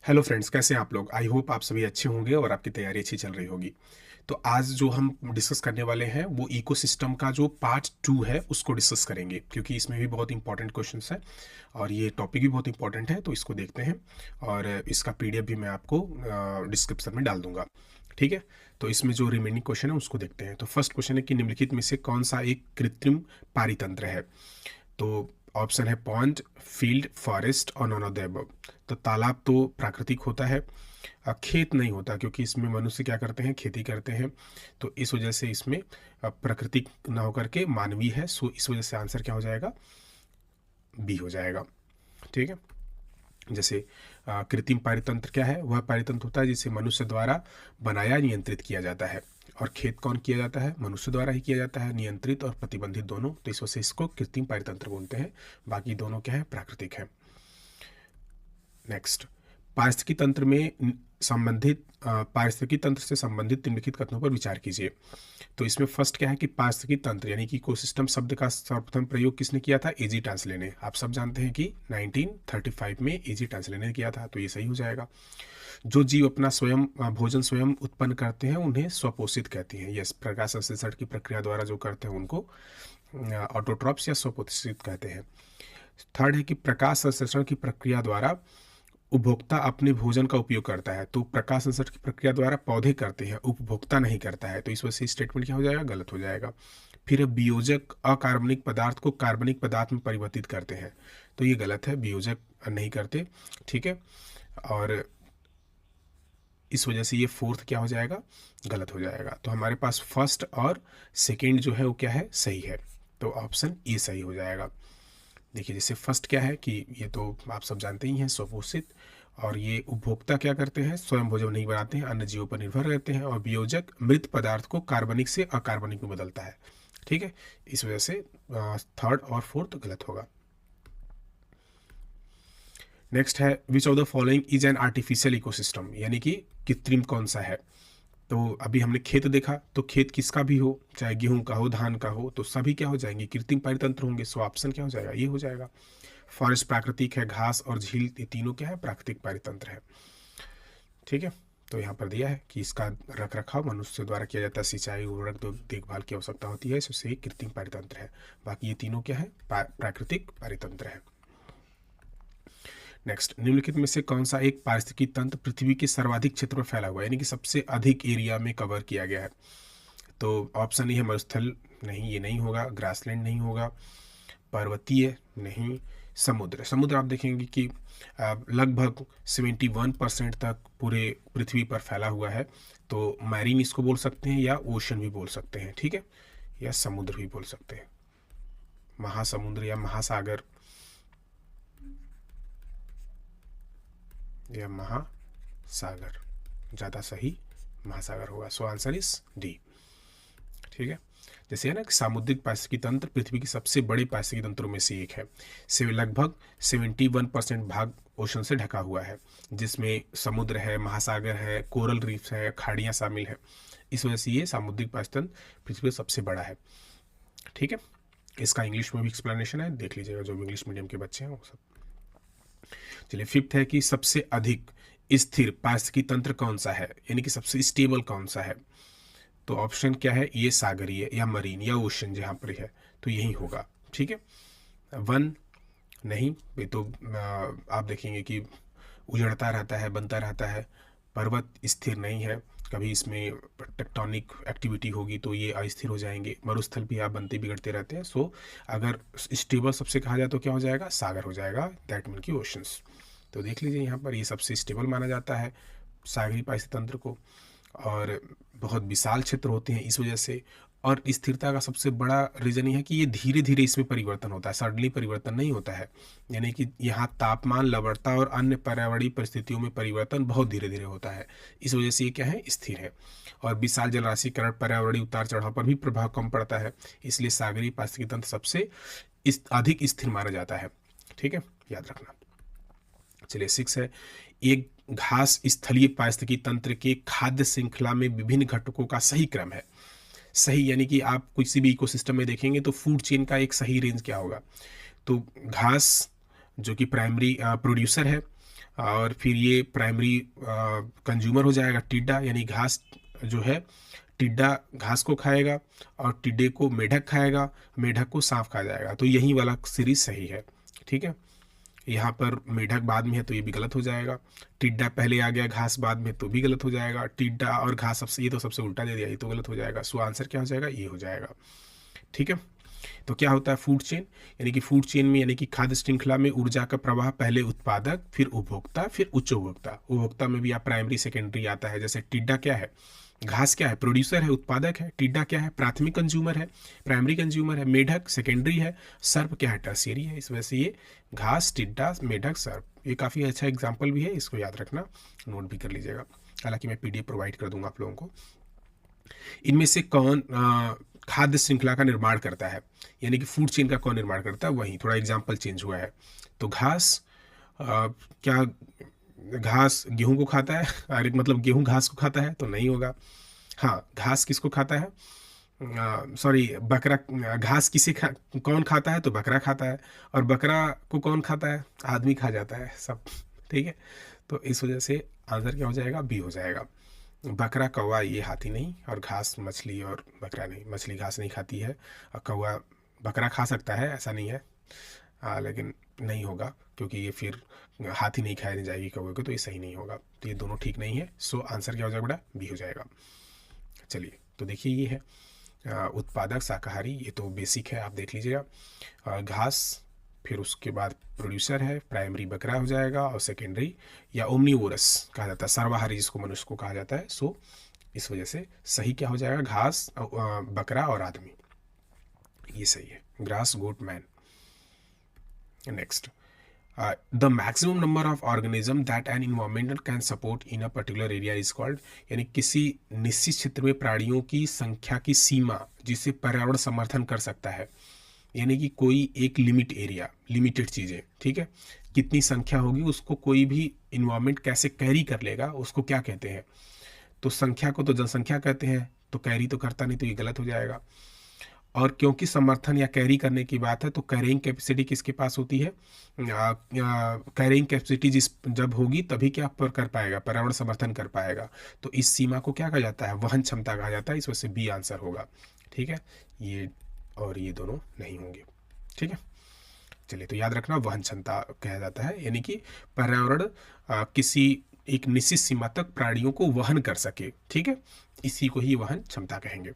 Hello friends, कैसे हैं आप लोग। आई होप आप सभी अच्छे होंगे और आपकी तैयारी अच्छी चल रही होगी। तो आज जो हम डिस्कस करने वाले हैं वो इकोसिस्टम का जो पार्ट 2 है उसको डिस्कस करेंगे, क्योंकि इसमें भी बहुत इंपॉर्टेंट क्वेश्चंस हैं और ये टॉपिक भी बहुत इंपॉर्टेंट है। तो इसको देखते हैं और इसका पीडीएफ भी मैं आपको डिस्क्रिप्शन में डाल दूंगा। ठीक है, तो इसमें जो रिमेनिंग क्वेश्चन है उसको देखते हैं। तो फर्स्ट क्वेश्चन है कि निम्नलिखित में से कौन सा एक कृत्रिम पारितंत्र है। तो ऑप्शन है पॉन्ड, फील्ड, फॉरेस्ट और नॉन ऑफ द अबव। तो तालाब तो प्राकृतिक होता है, खेत नहीं होता, क्योंकि इसमें मनुष्य क्या करते हैं, खेती करते हैं। तो इस वजह से इसमें प्राकृतिक ना होकर के मानवीय है। सो इस वजह से आंसर क्या हो जाएगा, बी हो जाएगा। ठीक है, जैसे कृत्रिम पारितंत्र क्या है, वह पारितंत्र होता है जिसे मनुष्य द्वारा बनाया नियंत्रित किया जाता है। और खेत कौन किया जाता है, मनुष्य द्वारा ही किया जाता है, नियंत्रित और प्रतिबंधित दोनों। तो इस वजह से इसको कृत्रिम पारितंत्र बोलते हैं। बाकी दोनों क्या है, प्राकृतिक है। नेक्स्ट, पारिस्थितिकी तंत्र में संबंधित पारिस्थितिकी तंत्र से संबंधित निम्नलिखित कथनों पर विचार कीजिए। तो इसमें फर्स्ट क्या है कि पारिस्थितिकी तंत्र यानी कि इकोसिस्टम शब्द का सर्वप्रथम प्रयोग किसने किया था, एजी टांसले ने। आप सब जानते हैं कि 1935 में एजी टांसले ने किया था, तो ये सही हो जाएगा। जो जीव अपना स्वयं भोजन स्वयं उत्पन्न करते हैं उन्हें स्वपोषित कहते हैं। यस, प्रकाश संश्लेषण की प्रक्रिया द्वारा जो करते हैं उनको ऑटोट्रॉप्स या स्वपोषित कहते हैं। थर्ड है कि प्रकाश संश्लेषण की प्रक्रिया द्वारा उपभोक्ता अपने भोजन का उपयोग करता है। तो प्रकाश संश्लेषण की प्रक्रिया द्वारा पौधे करते हैं, उपभोक्ता नहीं करता है। तो इस वजह से स्टेटमेंट क्या हो जाएगा, गलत हो जाएगा। फिर वियोजक अकार्बनिक पदार्थ को कार्बनिक पदार्थ में परिवर्तित करते हैं। तो ये गलत है, वियोजक नहीं करते। ठीक है, और इस वजह से ये फोर्थ क्या हो जाएगा, गलत हो जाएगा। तो हमारे पास फर्स्ट और सेकेंड जो है वो क्या है, सही है। तो ऑप्शन ए सही हो जाएगा। देखिए, जैसे फर्स्ट क्या है कि ये तो आप सब जानते ही हैं, स्वपोषित। और ये उपभोक्ता क्या करते हैं, स्वयं भोजन नहीं बनाते हैं, अन्य जीवों पर निर्भर रहते हैं। और वियोजक मृत पदार्थ को कार्बनिक से अकार्बनिक में बदलता है। ठीक है, इस वजह से थर्ड और फोर्थ गलत होगा। नेक्स्ट है, which of the following is an artificial ecosystem, यानी कि कृत्रिम कौन सा है। तो अभी हमने खेत देखा, तो खेत किसका भी हो, चाहे गेहूं का हो, धान का हो, तो सभी क्या हो जाएंगे, कृत्रिम पारितंत्र होंगे। सो ऑप्शन क्या हो जाएगा, ये हो जाएगा। फॉरेस्ट प्राकृतिक है, घास और झील ये तीनों क्या है, प्राकृतिक पारितंत्र है। ठीक है, तो यहाँ पर दिया है कि इसका रख रखाव मनुष्य द्वारा किया जाता है, सिंचाई, उर्वरक, देखभाल की आवश्यकता होती है, इससे ये कृत्रिम पारितंत्र है। बाकी ये तीनों क्या है, प्राकृतिक पारितंत्र है। नेक्स्ट, निम्नलिखित में से कौन सा एक पारिस्थितिकी तंत्र पृथ्वी के सर्वाधिक क्षेत्र में फैला हुआ है, यानी कि सबसे अधिक एरिया में कवर किया गया है। तो ऑप्शन ये है मरुस्थल, नहीं ये नहीं होगा। ग्रासलैंड नहीं होगा। पर्वतीय नहीं। समुद्र, समुद्र आप देखेंगे कि लगभग 71% तक पूरे पृथ्वी पर फैला हुआ है। तो मैरीन इसको बोल सकते हैं या ओशन भी बोल सकते हैं। ठीक है, या समुद्र भी बोल सकते हैं, महासमुद्र या महासागर या महासागर, ज़्यादा सही महासागर होगा। So answer is D. ठीक है, जैसे है ना कि सामुद्रिक पारिस्थितिकी तंत्र पृथ्वी के सबसे बड़े पारिस्थितिकी तंत्रों में से एक है। से लगभग 71% भाग ओशन से ढका हुआ है, जिसमें समुद्र है, महासागर है, कोरल रीफ्स है, खाड़ियाँ शामिल है। इस वजह से ये सामुद्रिक पारिस्थितिकी तंत्र पृथ्वी का सबसे बड़ा है। ठीक है, इसका इंग्लिश में भी एक्सप्लेनेशन है, देख लीजिएगा जो इंग्लिश मीडियम के बच्चे हैं वो सब। चलिए, फिफ्थ है कि सबसे अधिक स्थिर पारिस्थितिकी तंत्र कौन सा है, यानी कि सबसे स्टेबल कौन सा है। तो ऑप्शन क्या है, ये सागरीय या मरीन या ओशन जहाँ पर है, तो यही होगा। ठीक है, वन नहीं, ये तो आप देखेंगे कि उजड़ता रहता है, बनता रहता है। पर्वत स्थिर नहीं है, कभी इसमें टेक्टोनिक एक्टिविटी होगी तो ये अस्थिर हो जाएंगे। मरुस्थल भी आप बनते बिगड़ते रहते हैं। सो अगर स्टेबल सबसे कहा जाए तो क्या हो जाएगा, सागर हो जाएगा, दैट मीन की ओशंस। तो देख लीजिए यहाँ पर ये सबसे स्टेबल माना जाता है सागरीय पारिस्थितिकी तंत्र को, और बहुत विशाल क्षेत्र होते हैं इस वजह से। और स्थिरता का सबसे बड़ा रीज़न ये है कि ये धीरे धीरे इसमें परिवर्तन होता है, सडनली परिवर्तन नहीं होता है। यानी कि यहाँ तापमान, लवणता और अन्य पर्यावरणीय परिस्थितियों में परिवर्तन बहुत धीरे धीरे होता है। इस वजह से ये क्या है, स्थिर है। और विशाल जलराशिकरण, पर्यावरणीय उतार चढ़ाव पर भी प्रभाव कम पड़ता है, इसलिए सागरीय पारिस्थितिकी तंत्र सबसे अधिक स्थिर माना जाता है। ठीक है, याद रखना। चलिए, 6 है, एक घास स्थलीय पारिस्थितिकी तंत्र के खाद्य श्रृंखला में विभिन्न घटकों का सही क्रम है। सही यानी कि आप किसी भी इकोसिस्टम में देखेंगे तो फूड चेन का एक सही रेंज क्या होगा। तो घास जो कि प्राइमरी प्रोड्यूसर है, और फिर ये प्राइमरी कंज्यूमर हो जाएगा टिड्डा, यानी घास जो है, टिड्डा घास को खाएगा और टिड्डे को मेढक खाएगा, मेढक को सांप खा जाएगा। तो यही वाला सीरीज सही है, ठीक है। यहाँ पर मेढक बाद में है तो ये भी गलत हो जाएगा, टिड्डा पहले आ गया घास बाद में तो भी गलत हो जाएगा, टिड्डा और घास सबसे, ये तो सबसे उल्टा दे दिया, ये तो गलत हो जाएगा। सो आंसर क्या हो जाएगा, ये हो जाएगा, ठीक है। तो क्या होता है फूड चेन, यानी कि फूड चेन में, यानी कि खाद्य श्रृंखला में ऊर्जा का प्रवाह पहले उत्पादक, फिर उपभोक्ता, फिर उच्च उपभोक्ता। उपभोक्ता में भी आप प्राइमरी सेकेंडरी आता है। जैसे टिड्डा क्या है, घास क्या है, प्रोड्यूसर है, उत्पादक है। टिड्डा क्या है, प्राथमिक कंज्यूमर है, प्राइमरी कंज्यूमर है। मेढक सेकेंडरी है। सर्प क्या है, टर्शियरी है। इस वजह से ये घास, टिड्डा, मेढक, सर्प, ये काफ़ी अच्छा एग्जाम्पल भी है, इसको याद रखना, नोट भी कर लीजिएगा। हालांकि मैं PDF प्रोवाइड कर दूंगा आप लोगों को। इनमें से कौन खाद्य श्रृंखला का निर्माण करता है, यानी कि फूड चेन का कौन निर्माण करता है, वही थोड़ा एग्जाम्पल चेंज हुआ है। तो घास, क्या घास गेहूं को खाता है, अरे मतलब गेहूं घास को खाता है तो नहीं होगा। हाँ, घास किसको खाता है, सॉरी बकरा, घास कौन खाता है, तो बकरा खाता है। और बकरा को कौन खाता है, आदमी खा जाता है सब, ठीक है। तो इस वजह से आंसर क्या हो जाएगा, बी हो जाएगा। बकरा, कौवा, ये हाथी नहीं, और घास मछली और बकरा नहीं, मछली घास नहीं खाती है, और कौवा बकरा खा सकता है, ऐसा नहीं है, लेकिन नहीं होगा, क्योंकि ये फिर हाथी नहीं खाया नहीं जाएगी कौवे को, तो ये सही नहीं होगा। तो ये दोनों ठीक नहीं है। सो आंसर क्या हो जाएगा बेटा, बी हो जाएगा। चलिए, तो देखिए ये है उत्पादक शाकाहारी, ये तो बेसिक है, आप देख लीजिएगा। घास, फिर उसके बाद प्रोड्यूसर है, प्राइमरी बकरा हो जाएगा, और सेकेंडरी या ओमनीवोरस कहा जाता है, सर्वाहारी जिसको मनुष्य को कहा जाता है। सो इस वजह से सही क्या हो जाएगा, घास, बकरा और आदमी, ये सही है, grass, goat, man. Next, the maximum number of organism that an environment can support in a particular area is called, यानी किसी निश्चित क्षेत्र में प्राणियों की संख्या की सीमा जिसे पर्यावरण समर्थन कर सकता है, यानी कि कोई एक लिमिट एरिया, लिमिटेड चीज़ें, ठीक है, कितनी संख्या होगी उसको कोई भी इन्वायरमेंट कैसे कैरी कर लेगा, उसको क्या कहते हैं। तो संख्या को तो जनसंख्या कहते हैं, तो कैरी तो करता नहीं, तो ये गलत हो जाएगा। और क्योंकि समर्थन या कैरी करने की बात है, तो कैरिंग कैपेसिटी किसके पास होती है, कैरिंग कैपेसिटी जब होगी तभी क्या पर कर पाएगा, पर्यावरण समर्थन कर पाएगा। तो इस सीमा को क्या कहा जाता है, वहन क्षमता कहा जाता है। इस वजह से बी आंसर होगा, ठीक है। ये और ये दोनों नहीं होंगे, ठीक है। चलिए, तो याद रखना, वहन क्षमता कहा जाता है, यानी कि पर्यावरण किसी एक निश्चित सीमा तक प्राणियों को वहन कर सके, ठीक है, इसी को ही वहन क्षमता कहेंगे।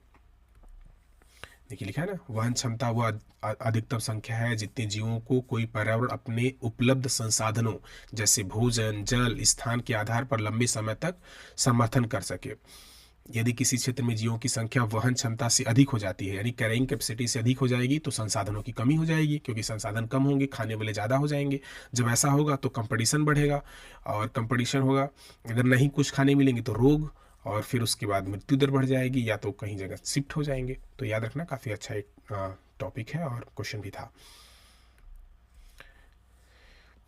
देखिए लिखा है ना, वहन क्षमता वह अधिकतम संख्या है जितने जीवों को कोई पर्यावरण अपने उपलब्ध संसाधनों जैसे भोजन, जल, स्थान के आधार पर लंबे समय तक समर्थन कर सके। यदि किसी क्षेत्र में जीवों की संख्या वहन क्षमता से अधिक हो जाती है, यानी कैरिंग कैपेसिटी से अधिक हो जाएगी, तो संसाधनों की कमी हो जाएगी, क्योंकि संसाधन कम होंगे, खाने वाले ज़्यादा हो जाएंगे। जब ऐसा होगा तो कंपटीशन बढ़ेगा, और कंपटीशन होगा, अगर नहीं कुछ खाने मिलेंगे तो रोग, और फिर उसके बाद मृत्यु दर बढ़ जाएगी, या तो कहीं जगह शिफ्ट हो जाएंगे। तो याद रखना, काफ़ी अच्छा एक टॉपिक है और क्वेश्चन भी था।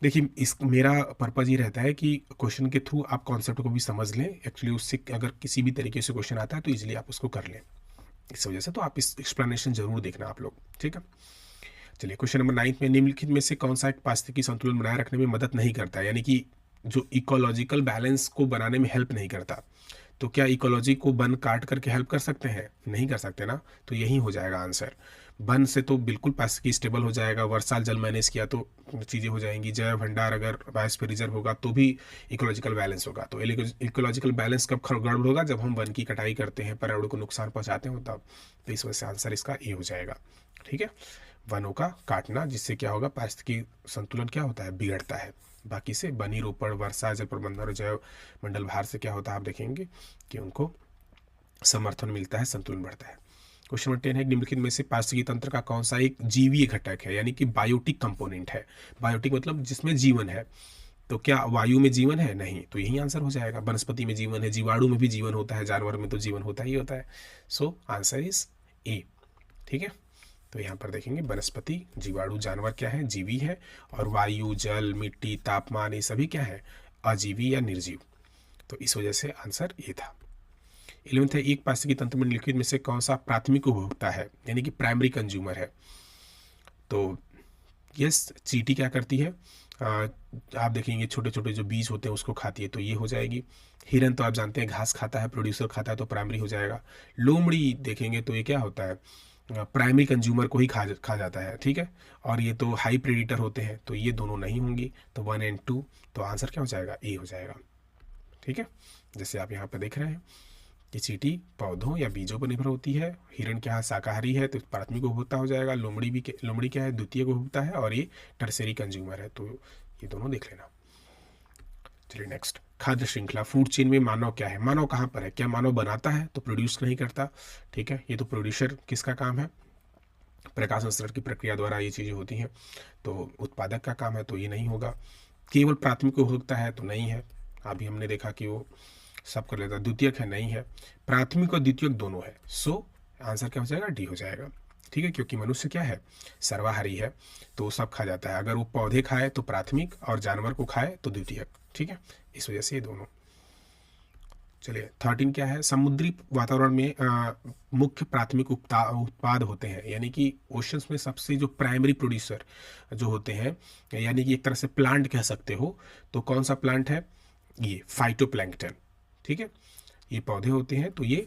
देखिए, इस मेरा पर्पज़ ये रहता है कि क्वेश्चन के थ्रू आप कॉन्सेप्ट को भी समझ लें। एक्चुअली उससे अगर किसी भी तरीके से क्वेश्चन आता है तो इजीली आप उसको कर लें, इस वजह से तो आप इस एक्सप्लेनेशन जरूर देखना आप लोग, ठीक है। चलिए, क्वेश्चन नंबर 9 में, निम्नलिखित में से कौन सा एक पारिस्थितिकी संतुलन बनाए रखने में मदद नहीं करता है, यानी कि जो इकोलॉजिकल बैलेंस को बनाने में हेल्प नहीं करता। तो क्या इकोलॉजी को वन काट करके हेल्प कर सकते हैं, नहीं कर सकते ना, तो यही हो जाएगा आंसर। वन से तो बिल्कुल पारिस्थितिकी स्टेबल हो जाएगा, वर्षाल जल मैनेज किया तो चीज़ें हो जाएंगी, जैव भंडार अगर बायोस्फीयर रिजर्व होगा तो भी इकोलॉजिकल बैलेंस होगा। तो इकोलॉजिकल बैलेंस कब गड़बड़ होगा, जब हम वन की कटाई करते हैं, पर्यावरण को नुकसान पहुंचाते हैं तब। तो इस वजह से आंसर इसका ए हो जाएगा, ठीक है। वनों का काटना, जिससे क्या होगा, पारिस्थितिकी संतुलन क्या होता है, बिगड़ता है। बाकी से बनी रोपण, वर्षा जल प्रबंधन और जैव मंडल भार से क्या होता है, आप देखेंगे कि उनको समर्थन मिलता है, संतुलन बढ़ता है। क्वेश्चन नंबर 10 है, निम्नलिखित में से पारिस्थितिकी तंत्र का कौन सा एक जीवीय घटक है, यानी कि बायोटिक कंपोनेंट है। बायोटिक मतलब जिसमें जीवन है। तो क्या वायु में जीवन है, नहीं, तो यही आंसर हो जाएगा। वनस्पति में जीवन है, जीवाणु में भी जीवन होता है, जानवर में तो जीवन होता ही होता है। सो आंसर इज ए, ठीक है। तो यहाँ पर देखेंगे वनस्पति, जीवाणु, जानवर क्या है, जीवी है, और वायु, जल, मिट्टी, तापमान, ये सभी क्या है, अजीवी या निर्जीव। तो इस वजह से आंसर ये था। 11th है, एक पारिस्थितिकी तंत्र में निम्नलिखित में से कौन सा प्राथमिक उपभोक्ता है, यानी कि प्राइमरी कंज्यूमर है। तो यस, चींटी क्या करती है, आप देखेंगे छोटे छोटे जो बीज होते हैं उसको खाती है, तो ये हो जाएगी। हिरन तो आप जानते हैं घास खाता है, प्रोड्यूसर खाता है, तो प्राइमरी हो जाएगा। लोमड़ी देखेंगे तो ये क्या होता है, प्राइमरी कंज्यूमर को ही खा जाता है, ठीक है। और ये तो हाई प्रेडिटर होते हैं, तो ये दोनों नहीं होंगी, तो 1 और 2, तो आंसर क्या हो जाएगा, ए हो जाएगा, ठीक है। जैसे आप यहाँ पर देख रहे हैं कि चींटी पौधों या बीजों पर निर्भर होती है, हिरण क्या है शाकाहारी है, तो प्राथमिक उपभोक्ता हो जाएगा। लोमड़ी क्या है, द्वितीय उपभोक्ता है, और ये टर्सरी कंज्यूमर है, तो ये दोनों देख लेना। चलिए नेक्स्ट, खाद्य श्रृंखला, फूड चेन में मानव क्या है, मानव कहाँ पर है, क्या मानव बनाता है, तो प्रोड्यूस नहीं करता, ठीक है। ये तो प्रोड्यूसर किसका काम है, प्रकाश संश्लेषण की प्रक्रिया द्वारा ये चीज़ें होती हैं, तो उत्पादक का काम है, तो ये नहीं होगा। केवल प्राथमिक उपभोक्ता है, तो नहीं है, अभी हमने देखा कि वो सब कर लेता। द्वितीयक है, नहीं है। प्राथमिक और द्वितीयक दोनों है, सो आंसर क्या हो जाएगा, डी हो जाएगा, ठीक है। क्योंकि मनुष्य क्या है, सर्वाहारी है, तो वो सब खा जाता है। अगर वो पौधे खाए तो प्राथमिक, और जानवर को खाए तो द्वितीयक, ठीक है। इस वजह से ये दोनों। चलिए 13 क्या है, समुद्री वातावरण में मुख्य प्राथमिक उत्पाद होते हैं, यानी कि ओशंस में सबसे जो प्राइमरी प्रोड्यूसर जो होते हैं, यानी कि एक तरह से प्लांट कह सकते हो, तो कौन सा प्लांट है, ये फाइटोप्लैंक्टन, ठीक है। ये पौधे होते हैं, तो ये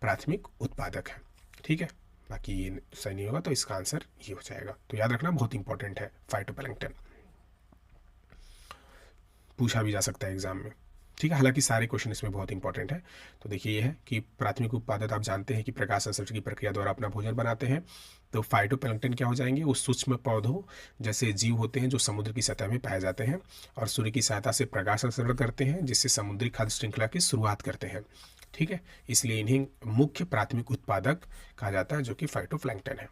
प्राथमिक उत्पादक है, ठीक है। बाकी ये सही नहीं होगा, तो इसका आंसर ये हो जाएगा। तो याद रखना, बहुत इंपॉर्टेंट है फाइटोप्लैंक्टन, पूछा भी जा सकता है एग्जाम में, ठीक है। हालांकि सारे क्वेश्चन इसमें बहुत इंपॉर्टेंट है। तो देखिए ये है कि प्राथमिक उत्पादक आप जानते हैं कि प्रकाश संश्लेषण की प्रक्रिया द्वारा अपना भोजन बनाते हैं, तो फाइटोप्लैंक्टन क्या हो जाएंगे, वो सूक्ष्म पौधों जैसे जीव होते हैं जो समुद्र की सतह में पाए जाते हैं और सूर्य की सहायता से प्रकाश संश्लेषण करते हैं, जिससे समुद्री खाद्य श्रृंखला की शुरुआत करते हैं, ठीक है। इसलिए इन्हें मुख्य प्राथमिक उत्पादक कहा जाता है, जो कि फाइटोप्लैंक्टन है।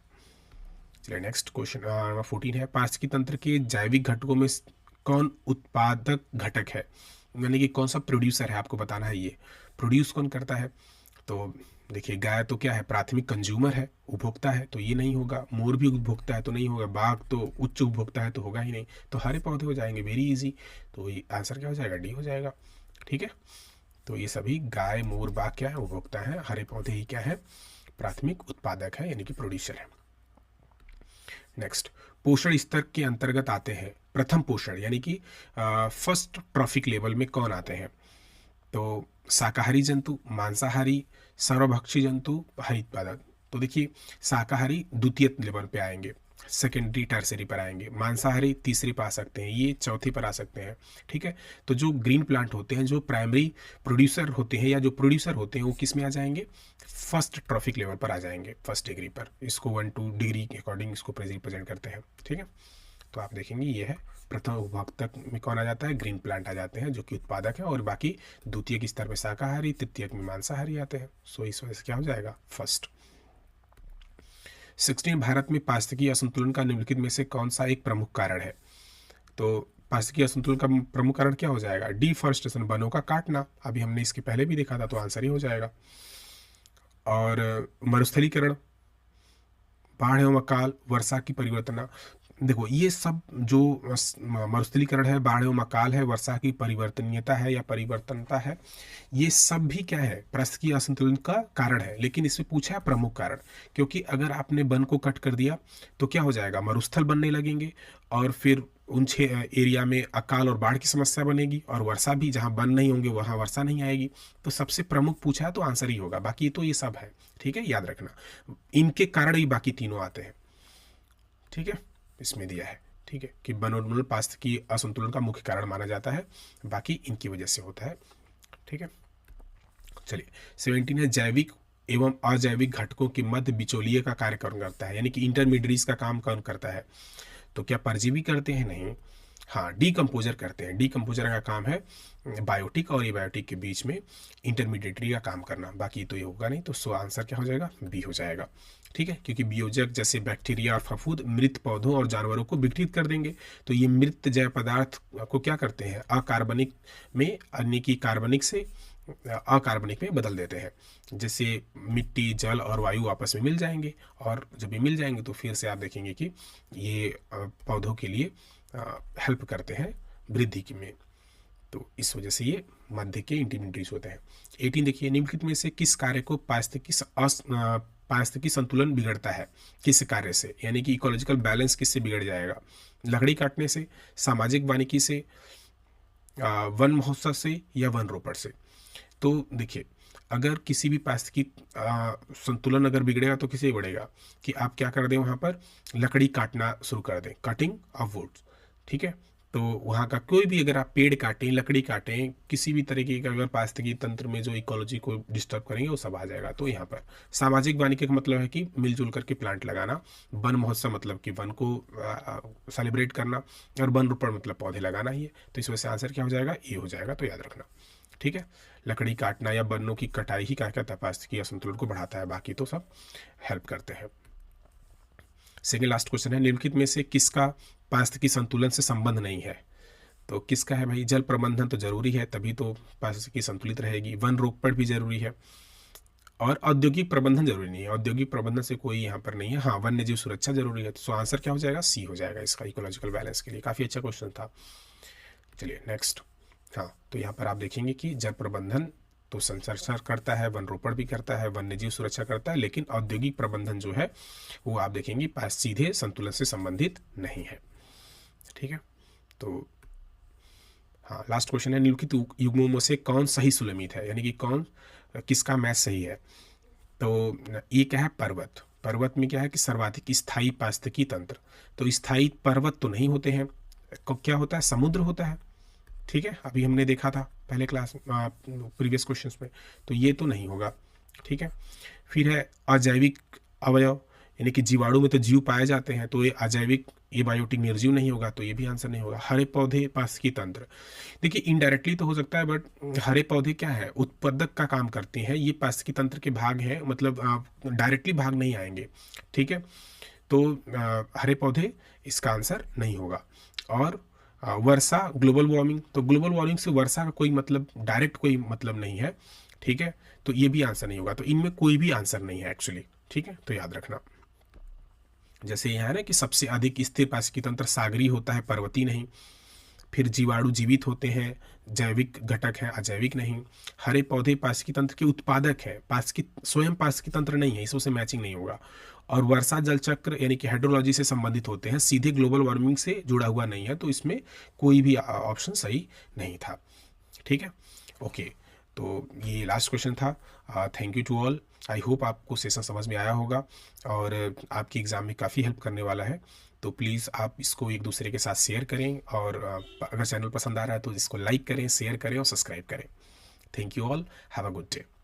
चलिए नेक्स्ट क्वेश्चन 14 है, पारिस्थितिकी तंत्र के जैविक घटकों में कौन उत्पादक घटक है, यानी कि कौन सा प्रोड्यूसर है, आपको बताना है। ये प्रोड्यूस कौन करता है, तो देखिए गाय तो क्या है, प्राथमिक कंज्यूमर है, उपभोक्ता है, तो ये नहीं होगा। मोर भी उपभोक्ता है, तो नहीं होगा। बाघ तो उच्च उपभोक्ता है, तो होगा ही नहीं। तो हरे पौधे हो जाएंगे, वेरी इजी। तो ये आंसर क्या हो जाएगा, डी हो जाएगा, ठीक है। तो ये सभी गाय मोर बाघ क्या है, उपभोक्ता है। हरे पौधे ही क्या है, प्राथमिक उत्पादक है, यानी कि प्रोड्यूसर है। नेक्स्ट, पोषण स्तर के अंतर्गत आते हैं प्रथम पोषण, यानी कि फर्स्ट ट्रॉफिक लेवल में कौन आते हैं, तो शाकाहारी जंतु, मांसाहारी, सर्वभक्षी जंतु, हरितपादक। तो देखिए शाकाहारी द्वितीय लेवल पे आएंगे, सेकेंडरी टर्सरी पर आएंगे। मांसाहारी तीसरी पर आ सकते हैं, ये चौथी पर आ सकते हैं, ठीक है। तो जो ग्रीन प्लांट होते हैं, जो प्राइमरी प्रोड्यूसर होते हैं या जो प्रोड्यूसर होते हैं, वो किस में आ जाएंगे, फर्स्ट ट्रॉफिक लेवल पर आ जाएंगे, फर्स्ट डिग्री पर। इसको 1-2 डिग्री के अकॉर्डिंग इसको रिप्रेजेंट करते हैं, ठीक है। तो आप देखेंगे ये है प्रथम उपभोक्तक में कौन आ जाता है, ग्रीन प्लांट आ जाते हैं, जो कि उत्पादक है, और बाकी द्वितीय के स्तर पर शाकाहारी, तृतीय में मांसाहारी आते हैं। सो इस वजह से क्या हो जाएगा, फर्स्ट। 16, भारत में पारिस्थितिकी असंतुलन का निम्नलिखित में से कौन सा एक प्रमुख कारण है, तो पारिस्थितिकी असंतुलन का प्रमुख कारण क्या हो जाएगा, डिफॉरेस्टेशन, वनों का काटना। अभी हमने इसके पहले भी देखा था, तो आंसर ही हो जाएगा। और मरुस्थलीकरण, बाढ़ एवं अकाल, वर्षा की परिवर्तन। देखो ये सब जो मरुस्थलीकरण है, बाढ़ एवं अकाल है, वर्षा की परिवर्तनीयता है या परिवर्तनता है, ये सब भी क्या है, पारिस्थितिकी असंतुलन का कारण है। लेकिन इसमें पूछा है प्रमुख कारण, क्योंकि अगर आपने वन को कट कर दिया तो क्या हो जाएगा, मरुस्थल बनने लगेंगे, और फिर उन एरिया में अकाल और बाढ़ की समस्या बनेगी, और वर्षा भी, जहाँ वन नहीं होंगे वहाँ वर्षा नहीं आएगी। तो सबसे प्रमुख पूछा है, तो आंसर ही होगा। बाकी तो ये सब है, ठीक है, याद रखना। इनके कारण ही बाकी तीनों आते हैं, ठीक है। इसमें दिया है, ठीक है, कि वनोन्मूलन पारिस्थितिकी असंतुलन का मुख्य कारण माना जाता है, बाकी इनकी वजह से होता है, ठीक है। चलिए 17 है, जैविक एवं अजैविक घटकों के मध्य बिचौलिए का कार्य कौन करता है, यानी कि इंटरमीडिएट्स का काम कौन करता है, तो क्या परजीवी करते हैं, नहीं, हाँ डीकम्पोजर करते हैं। डीकम्पोजर का काम है बायोटिक और एबायोटिक के बीच में इंटरमीडिएटरी का काम करना। बाकी तो ये होगा नहीं, तो सो आंसर क्या हो जाएगा, बी हो जाएगा, ठीक है। क्योंकि बियोजक जैसे बैक्टीरिया और फफूंद मृत पौधों और जानवरों को विघटित कर देंगे, तो ये मृत जैव पदार्थ को क्या करते हैं, अकार्बनिक में, यानी कि कार्बनिक से अकार्बनिक में बदल देते हैं, जिससे मिट्टी, जल और वायु आपस में मिल जाएंगे, और जब ये मिल जाएंगे तो फिर से आप देखेंगे कि ये पौधों के लिए हेल्प करते हैं वृद्धि की में। तो इस वजह से ये मध्य के इंटरमीडिएट्स होते हैं। 18 देखिए, निम्नलिखित में से किस कार्य को पारिस्थितिकी संतुलन बिगड़ता है किस कार्य से, यानी कि इकोलॉजिकल बैलेंस किससे बिगड़ जाएगा, लकड़ी काटने से, सामाजिक वानिकी से, वन महोत्सव से या वन रोपण से। तो देखिए, अगर किसी भी पारिस्थितिकी संतुलन अगर बिगड़ेगा तो किसे बढ़ेगा कि आप क्या कर दें, वहाँ पर लकड़ी काटना शुरू कर दें, कटिंग ऑफ वुड्स, ठीक है। तो वहाँ का कोई भी अगर आप पेड़ काटें, लकड़ी काटें, किसी भी तरीके का अगर पारिस्थितिकी तंत्र में जो इकोलॉजी को डिस्टर्ब करेंगे वो सब आ जाएगा। तो यहाँ पर सामाजिक वानिकी का मतलब है कि मिलजुल करके प्लांट लगाना, वन महोत्सव मतलब कि वन को सेलिब्रेट करना, और वन रोपण मतलब पौधे लगाना ही है। तो इस वजह से आंसर क्या हो जाएगा, ए हो जाएगा। तो याद रखना, ठीक है। लकड़ी काटना या वनों की कटाई ही क्या कहता है, पारिस्थितिकी संतुलन को बढ़ाता है, बाकी तो सब हेल्प करते हैं। सेकेंड लास्ट क्वेश्चन है, निम्नलिखित में से किसका पारिस्थितिकी संतुलन से संबंध नहीं है। तो किसका है भाई, जल प्रबंधन तो जरूरी है, तभी तो पारिस्थितिकी संतुलित रहेगी। वन रोपण भी जरूरी है, और औद्योगिक प्रबंधन जरूरी नहीं है। औद्योगिक प्रबंधन से कोई यहाँ पर नहीं है। हाँ, वन्य जीव सुरक्षा जरूरी है। तो आंसर क्या हो जाएगा, सी हो जाएगा इसका, इकोलॉजिकल बैलेंस के लिए। काफी अच्छा क्वेश्चन था। चलिए नेक्स्ट। हाँ, तो यहाँ पर आप देखेंगे कि जल प्रबंधन तो संरक्षण करता है, वन रोपण भी करता है, वन्य जीव सुरक्षा करता है, लेकिन औद्योगिक प्रबंधन जो है वो आप देखेंगे सीधे संतुलन से संबंधित नहीं है, ठीक है। तो हाँ, लास्ट क्वेश्चन है, निम्नलिखित युग्मों में से कौन सही सुलमित है, यानी कि कौन किसका मैच सही है। तो ये क्या है, पर्वत। पर्वत में क्या है कि सर्वाधिक स्थायी पारिस्थितिकी तंत्र। तो स्थायी पर्वत तो नहीं होते हैं, क्या होता है, समुद्र होता है, ठीक है। अभी हमने देखा था पहले क्लास प्रीवियस क्वेश्चंस में, तो ये तो नहीं होगा, ठीक है। फिर है अजैविक अवयव, यानी कि जीवाणु में तो जीव पाए जाते हैं, तो ये अजैविक, ये बायोटिक निर्जीव नहीं होगा, तो ये भी आंसर नहीं होगा। हरे पौधे पारिस्थितिकी तंत्र, देखिए इनडायरेक्टली तो हो सकता है, बट हरे पौधे क्या है, उत्पादक का काम करते हैं, ये पारिस्थितिकी तंत्र के भाग है, मतलब डायरेक्टली भाग नहीं आएंगे, ठीक है। तो हरे पौधे इसका आंसर नहीं होगा। और वर्षा, ग्लोबल वार्मिंग, तो ग्लोबल वार्मिंग से वर्षा का कोई मतलब, डायरेक्ट कोई मतलब नहीं है, ठीक है। तो ये भी आंसर नहीं होगा। तो इनमें कोई भी आंसर नहीं है एक्चुअली, ठीक है। तो याद रखना, जैसे यहाँ है ना कि सबसे अधिक स्थिर पारिस्थितिकी तंत्र सागरी होता है, पर्वतीय नहीं। फिर जीवाणु जीवित होते हैं, जैविक घटक है, अजैविक नहीं। हरे पौधे पारिस्थितिकी तंत्र के उत्पादक है, पारिस्थितिकी स्वयं पारिस्थितिकी तंत्र नहीं है, इससे मैचिंग नहीं होगा। और वर्षा जल चक्र यानी कि हाइड्रोलॉजी से संबंधित होते हैं, सीधे ग्लोबल वार्मिंग से जुड़ा हुआ नहीं है, तो इसमें कोई भी ऑप्शन सही नहीं था, ठीक है। ओके, तो ये लास्ट क्वेश्चन था। Thank you to all. I hope आपको सेशन समझ में आया होगा और आपकी एग्ज़ाम में काफ़ी हेल्प करने वाला है। तो प्लीज़ आप इसको एक दूसरे के साथ शेयर करें, और अगर चैनल पसंद आ रहा है तो इसको लाइक करें, शेयर करें और सब्सक्राइब करें। Thank you all, have a good day.